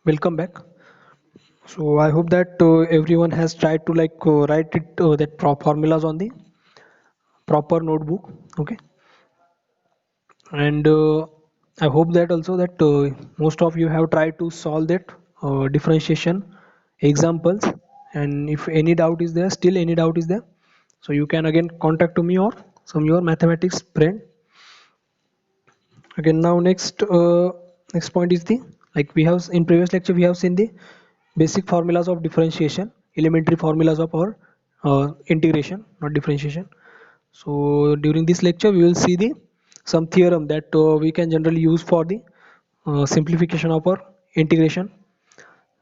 Welcome back. So I hope that everyone has tried to write it that formulas on the proper notebook. Okay, and I hope that also that most of you have tried to solve that differentiation examples. And if any doubt is there, still any doubt is there, so you can again contact to me or some your mathematics friend. Again, now next point is the like we have in previous lecture we have seen the basic formulas of differentiation, elementary formulas of our integration, not differentiation. So during this lecture we will see the some theorem that we can generally use for the simplification of our integration.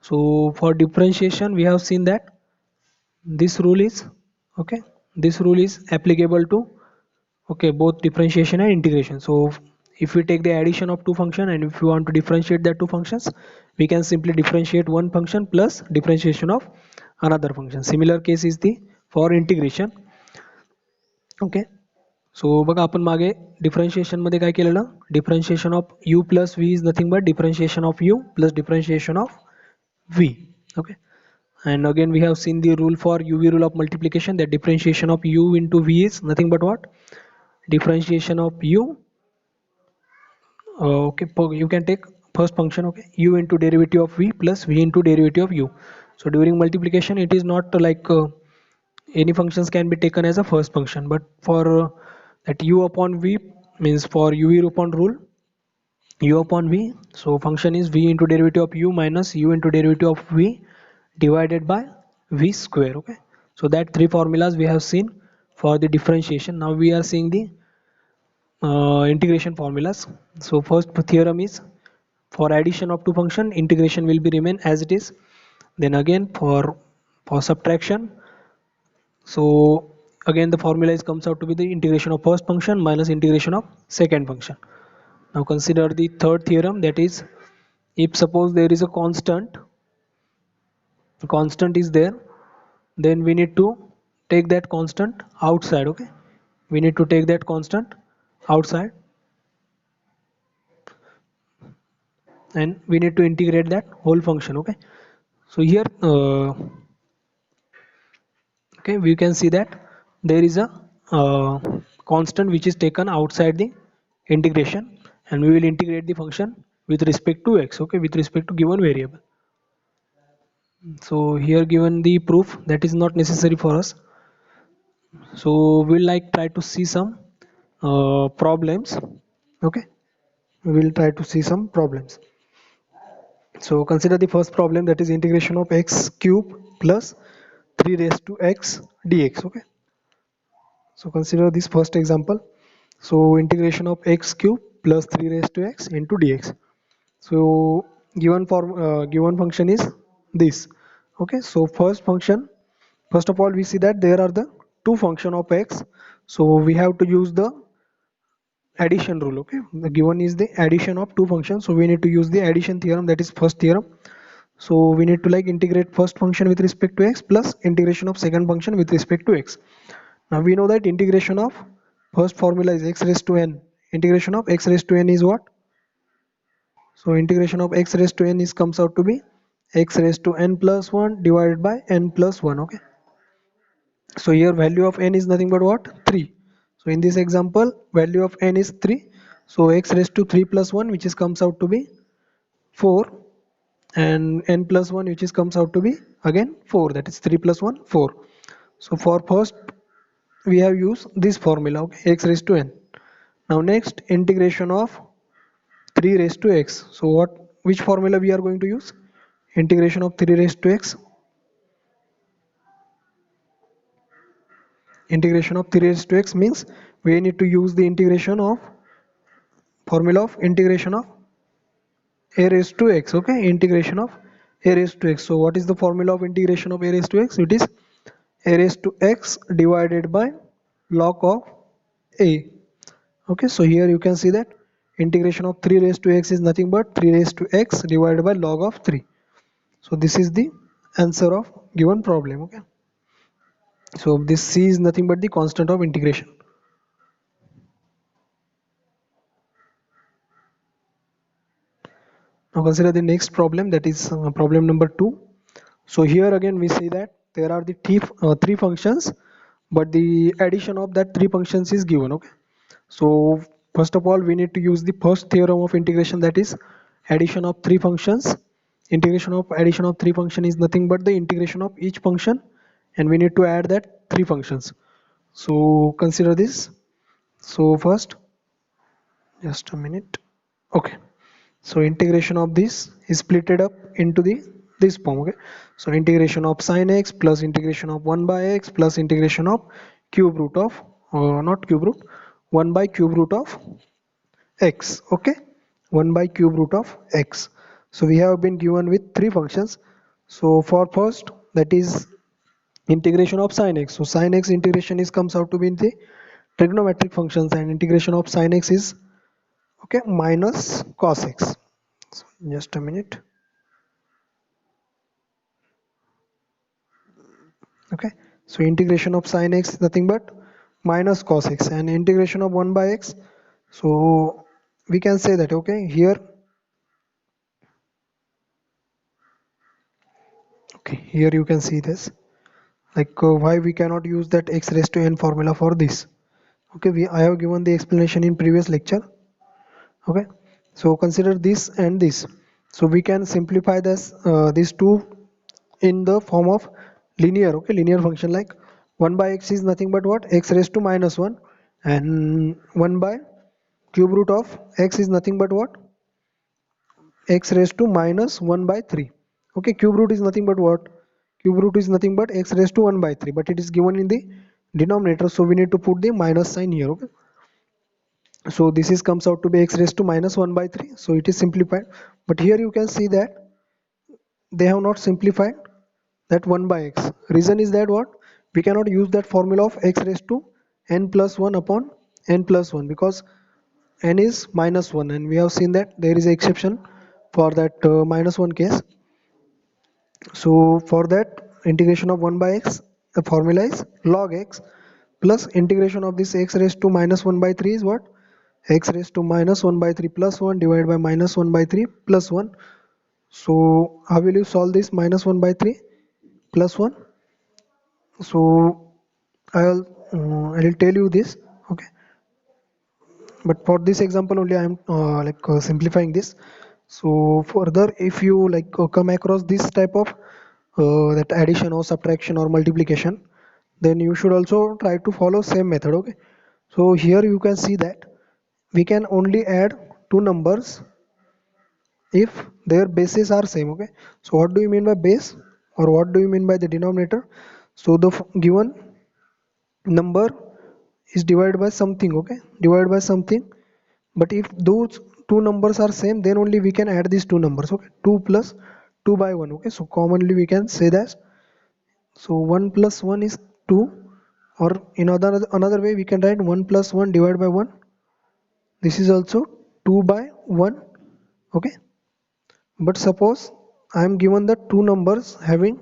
So for differentiation we have seen that this rule is okay, this rule is applicable to okay both differentiation and integration. So if we take the addition of two functions and if we want to differentiate that two functions, we can simply differentiate one function plus differentiation of another function. Similar case is the for integration. Okay, so बघा आपण मागे differentiation मध्ये काय केलेलं, differentiation of u plus v is nothing but differentiation of u plus differentiation of v. Okay, and again we have seen the rule for uv rule of multiplication, that differentiation of u into v is nothing but what, differentiation of u okay, you can take first function, okay, u into derivative of v plus v into derivative of u. So during multiplication it is not any functions can be taken as a first function, but for that u upon v means for uv upon rule u upon v, so function is v into derivative of u minus u into derivative of v divided by v square. Okay, so that three formulas we have seen for the differentiation. Now we are seeing the integration formulas. So first theorem is for addition of two function integration will be remain as it is. Then again for subtraction, so again the formula is comes out to be the integration of first function minus integration of second function. Now consider the third theorem, that is if suppose there is a constant, the constant is there, then we need to take that constant outside. Okay, we need to take that constant outside and we need to integrate that whole function. Okay, so here okay we can see that there is a constant which is taken outside the integration and we will integrate the function with respect to x, okay, with respect to given variable. So here given the proof that is not necessary for us, so we'll try to see some problems. Okay, we will try to see some problems. So consider the first problem, that is integration of x cube plus 3 raised to x dx. Okay, so consider this first example. So integration of x cube plus 3 raised to x into dx. So given function is this. Okay, so first of all we see that there are the two function of x, so we have to use the addition rule. Okay, the given is the addition of two functions, so we need to use the addition theorem, that is first theorem. So we need to integrate first function with respect to x plus integration of second function with respect to x. Now we know that integration of first formula is x raised to n, integration of x raised to n is what, so integration of x raised to n is comes out to be x raised to n plus 1 divided by n plus 1. Okay, so here value of n is nothing but what, 3. So in this example value of n is 3, so x raised to 3 plus 1 which is comes out to be 4, and n plus 1 which is comes out to be again 4, that is 3 plus 1 4. So for first we have used this formula, okay, x raised to n. Now next integration of 3 raised to x, so which formula we are going to use, integration of 3 raised to x, integration of 3 raised to x means we need to use the integration of formula of integration of a raised to x. Okay, integration of a raised to x. So what is the formula of integration of a raised to x, it is a raised to x divided by log of a. Okay, so here you can see that integration of 3 raised to x is nothing but 3 raised to x divided by log of 3. So this is the answer of given problem. Okay, so this c is nothing but the constant of integration. Now consider the next problem, that is problem number 2. So here again we see that there are the three functions, but the addition of that three functions is given. Okay, so first of all we need to use the first theorem of integration, that is addition of three functions. Integration of addition of three function is nothing but the integration of each function, and we need to add that three functions. So consider this. So first, just a minute. Okay, so integration of this is splitted up into the this form. Okay, so integration of sine x plus integration of 1 by x plus integration of cube root of not cube root 1 by cube root of x. Okay, 1 by cube root of x. So we have been given with three functions. So for first, that is integration of sine x. So sine x integration is comes out to be in the trigonometric functions, and integration of sine x is okay minus cos x. So just a minute. Okay, so integration of sine x is nothing but minus cos x, and integration of 1 by x, so we can say that okay here, okay here you can see this, like why we cannot use that x raised to n formula for this. Okay, I have given the explanation in previous lecture. Okay, so consider this and this, so we can simplify this these two in the form of linear. Okay, linear function, like 1 by x is nothing but what, x raised to minus 1, and 1 by cube root of x is nothing but what, x raised to minus 1 by 3. Okay, cube root is nothing but what, cube root is nothing but x raised to 1 by 3, but it is given in the denominator, so we need to put the minus sign here. Okay, so this is comes out to be x raised to minus 1 by 3, so it is simplified. But here you can see that they have not simplified that 1 by x. Reason is that what, we cannot use that formula of x raised to n plus 1 upon n plus 1, because n is minus 1, and we have seen that there is an exception for that minus 1 case. So for that integration of 1 by x, the formula is log x plus integration of this x raised to minus 1 by 3 is what, x raised to minus 1 by 3 plus 1 divided by minus 1 by 3 plus 1. So how will you solve this minus 1 by 3 plus 1? So I'll tell you this. Okay, but for this example only I am simplifying this. So further, if you come across this type of that addition or subtraction or multiplication, then you should also try to follow same method. Okay, so here you can see that we can only add two numbers if their bases are same. Okay, so what do you mean by base, or what do you mean by the denominator? So the given number is divided by something. Okay, divided by something, but if those two numbers are same, then only we can add these two numbers. Okay, 2 plus 2 by 1. Okay, so commonly we can say that, so 1 plus 1 is 2, or in another way we can write 1 plus 1 divided by 1. This is also 2 by 1. Okay, but suppose I am given the two numbers having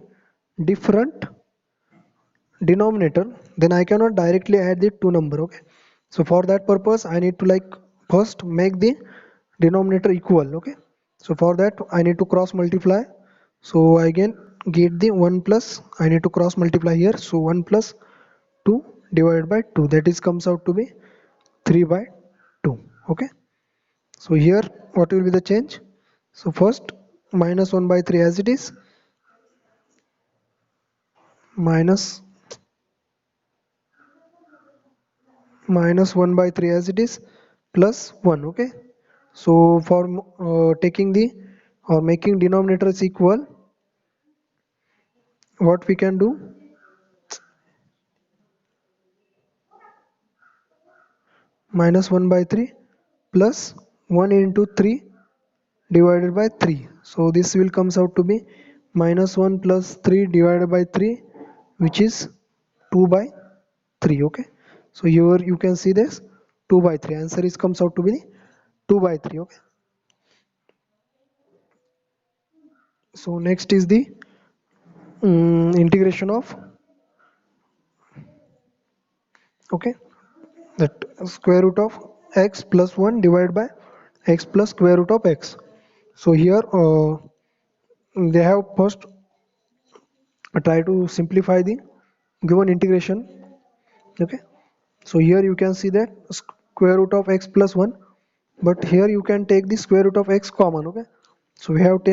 different denominator, then I cannot directly add the two number. Okay, so for that purpose I need to first make the denominator equal. Okay, so for that I need to cross multiply, so I again get the 1 plus, I need to cross multiply here, so 1 plus 2 divided by 2, that is comes out to be 3 by 2. Okay, so here what will be the change? So first, minus 1 by 3 as it is, minus minus 1 by 3 as it is, plus 1. Okay, so for taking the or making denominators equal, what we can do, minus 1 by 3 plus 1 into 3 divided by 3, so this will comes out to be minus 1 plus 3 divided by 3, which is 2 by 3. Okay, so here you can see this 2 by 3, answer is comes out to be 2 by 3. Okay, so next is the integration of, okay, that square root of x plus 1 divided by x plus square root of x. So here they have first try to simplify the given integration. Okay, so here you can see that square root of x plus 1, but here you can take the square root of x common. Okay, so we have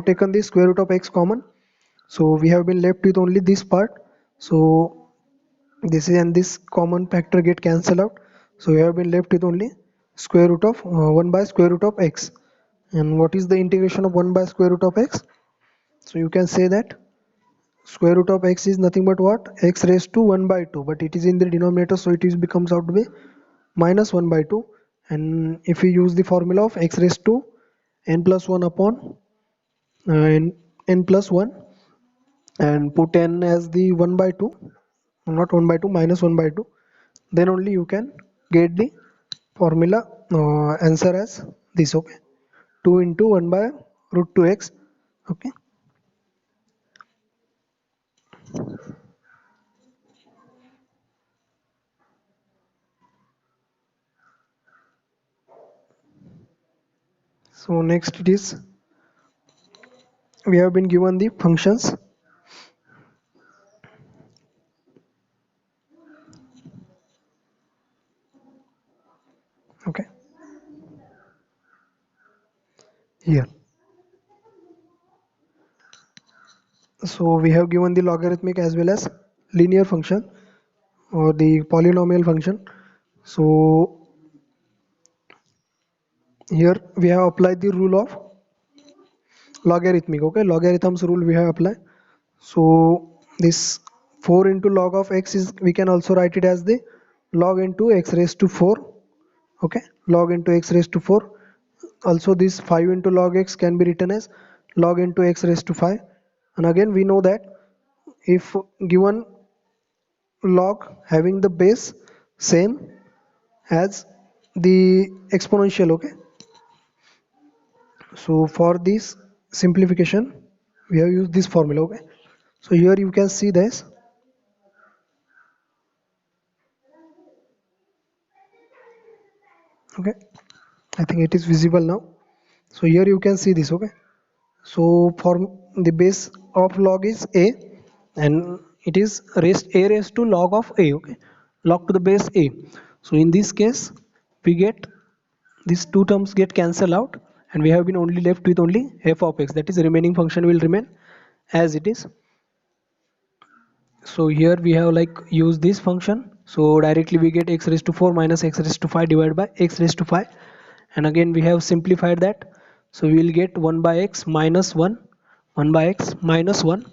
taken the square root of x common, so we have been left with only this part. So this is, and this common factor get cancelled out, so we have been left with only square root of 1 by square root of x. And what is the integration of 1 by square root of x? So you can say that square root of x is nothing but what, x raised to 1 by 2, but it is in the denominator, so it is becomes out to be minus 1 by 2. And if we use the formula of x raised to n plus 1 upon n plus 1, and put n as the 1 by 2, not 1 by 2, minus 1 by 2, then only you can get the formula answer as this. Okay, 2 into 1 by root 2x. Okay, so next it is, we have been given the functions. Okay, here, so we have given the logarithmic as well as linear function or the polynomial function. So here we have applied the rule of logarithmic. Okay, logarithms rule we have applied. So this 4 into log of x is, we can also write it as the log into x raised to 4. Okay, log into x raised to 4. Also this 5 into log x can be written as log into x raised to 5. And again we know that if given log having the base same as the exponential. Okay, so for this simplification we have used this formula. Okay, so here you can see this. Okay, I think it is visible now. So here you can see this. Okay, so for the base of log is a, and it is raised to log of a. Okay, log to the base a. So in this case we get these two terms get cancelled out, and we have been only left with only f of x, that is the remaining function will remain as it is. So here we have like use this function, so directly we get x raised to 4 minus x raised to 5 divided by x raised to 5. And again we have simplified that, so we will get 1 by x minus 1, 1 by x minus 1,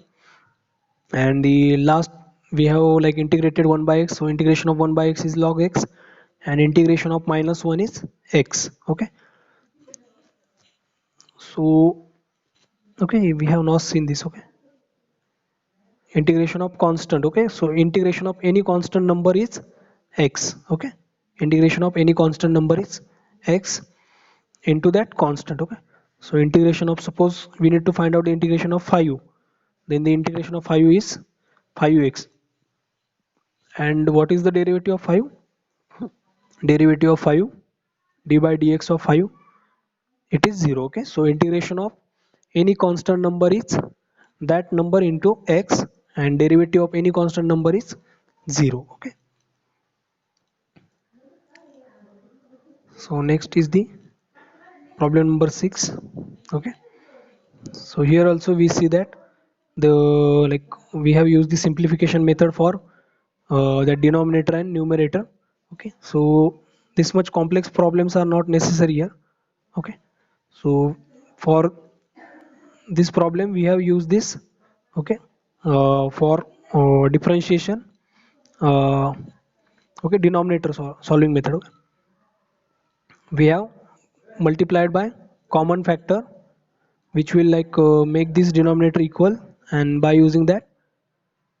and the last we have like integrated 1 by x, so integration of 1 by x is log x, and integration of minus 1 is x. Okay, so okay, we have now seen this. Okay, integration of constant. Okay, so integration of any constant number is x. Okay, integration of any constant number is x into that constant. Okay, so integration of, suppose we need to find out the integration of 5, then the integration of 5 is 5x. And what is the derivative of 5? Derivative of 5, d by dx of 5, it is 0. Okay, so integration of any constant number is that number into x, and derivative of any constant number is 0. Okay, so next is the problem number 6. Okay, so here also we see that the, like, we have used the simplification method for the denominator and numerator. Okay, so this much complex problems are not necessary here. Okay, so for this problem we have used this. Okay, for differentiation, uh, okay, denominator solving method. Okay, we have multiplied by common factor, which will like make this denominator equal, and by using that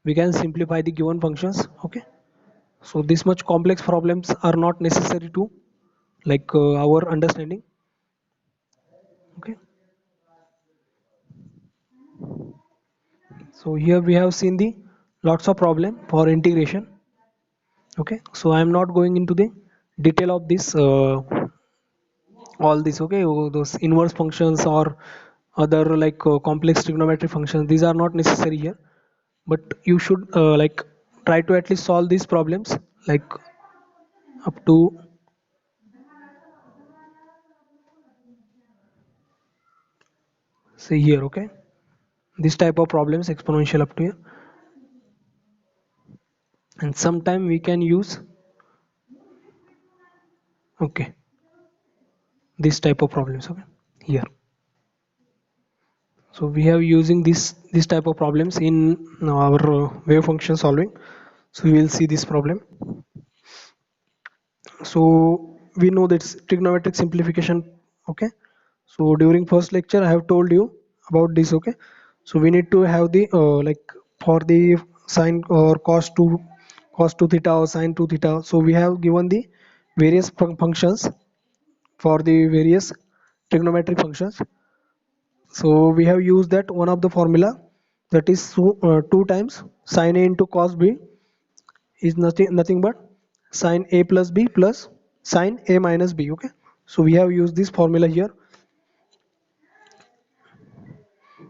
we can simplify the given functions. Okay, so this much complex problems are not necessary to like our understanding. Okay, so here we have seen the lots of problem for integration. Okay, so I am not going into the detail of this all this, okay. Those inverse functions or other like complex trigonometric functions, these are not necessary here, but you should like try to at least solve these problems like up to say here, okay. This type of problems exponential up to here, and sometime we can use, okay, this type of problems, okay, here. So we have using this type of problems in our wave function solving. So we will see this problem. So we know that's trigonometric simplification, okay. So during first lecture I have told you about this, okay. So we need to have the like for the sine or cos 2 theta or sine 2 theta, so we have given the various functions for the various trigonometric functions. So we have used that one of the formula, that is 2 times sine a into cos b is nothing but sine a plus b plus sine a minus b, okay. So we have used this formula here.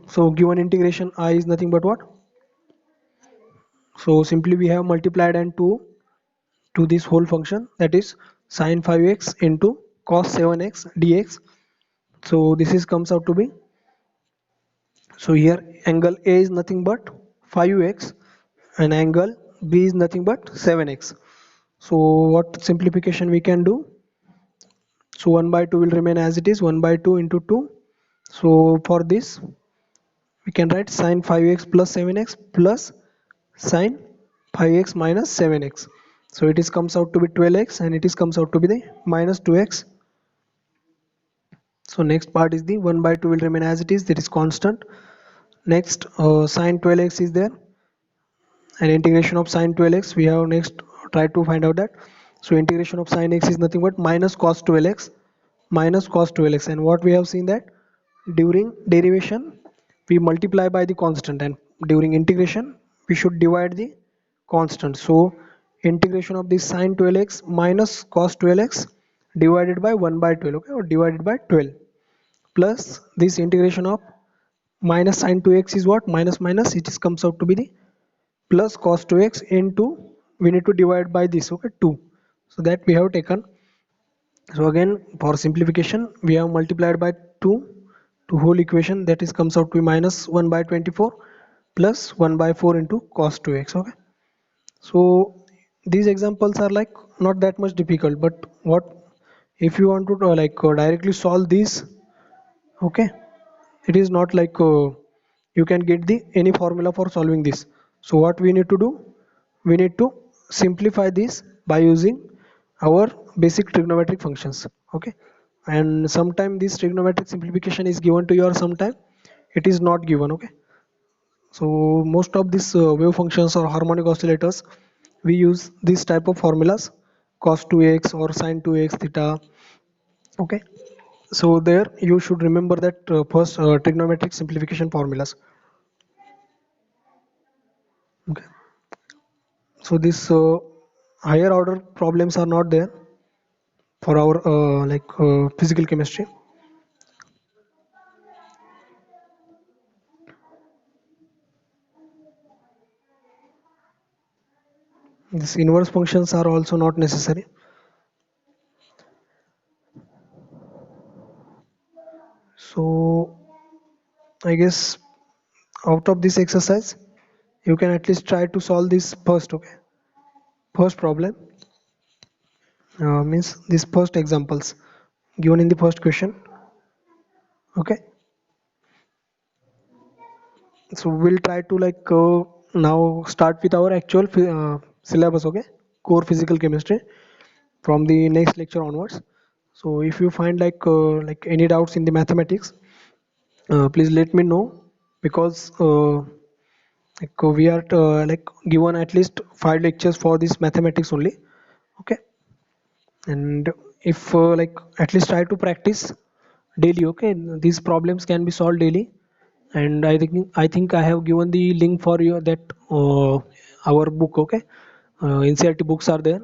So given integration I is nothing but what, so simply we have multiplied and 2 to this whole function, that is sine 5x into cos 7x dx. So this is comes out to be, so here angle a is nothing but 5x and angle b is nothing but 7x. So what simplification we can do, so 1 by 2 will remain as it is, 1 by 2 into 2. So for this we can write sine 5x plus 7x plus sine 5x minus 7x. So it is comes out to be 12x and it is comes out to be the minus 2x. So next part is the 1 by 2 will remain as it is, that is constant. Next sine 12x is there, and integration of sine 12x we have next try to find out that. So integration of sine x is nothing but minus cos 12x, minus cos 12x, and what we have seen that during derivation we multiply by the constant, and during integration we should divide the constant. So integration of this sine 12x minus cos 12x divided by 1 by 12, okay, or divided by 12, plus this integration of minus sine 2x is what, minus minus, it is comes out to be the plus cos 2x into, we need to divide by this, okay, 2. So that we have taken. So again for simplification we have multiplied by 2 to whole equation, that is comes out to be minus 1 by 24 plus 1 by 4 into cos 2x, okay. So these examples are like not that much difficult, but what if you want to like directly solve these, okay, it is not like you can get the any formula for solving this. So what we need to do, we need to simplify this by using our basic trigonometric functions, okay. And sometime this trigonometric simplification is given to you or sometime it is not given, okay. So most of these wave functions or harmonic oscillators we use this type of formulas, cos 2x or sin 2x theta, okay. So there you should remember that first trigonometric simplification formulas, okay. So this higher order problems are not there for our like physical chemistry. These inverse functions are also not necessary. So I guess out of this exercise you can at least try to solve this first, okay, first problem, means these first examples given in the first question, okay. So we'll try to like now start with our actual syllabus, okay, core physical chemistry from the next lecture onwards. So if you find like any doubts in the mathematics, please let me know, because like we are like given at least 5 lectures for this mathematics only, okay. And if like at least try to practice daily, okay, these problems can be solved daily. And I think I have given the link for you that our book, okay, NCERT books are there.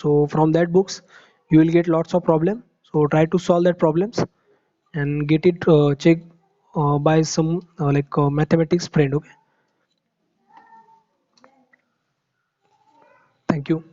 So from that books you will get lots of problem. So try to solve that problems and get it checked by some mathematics friend. Okay, thank you.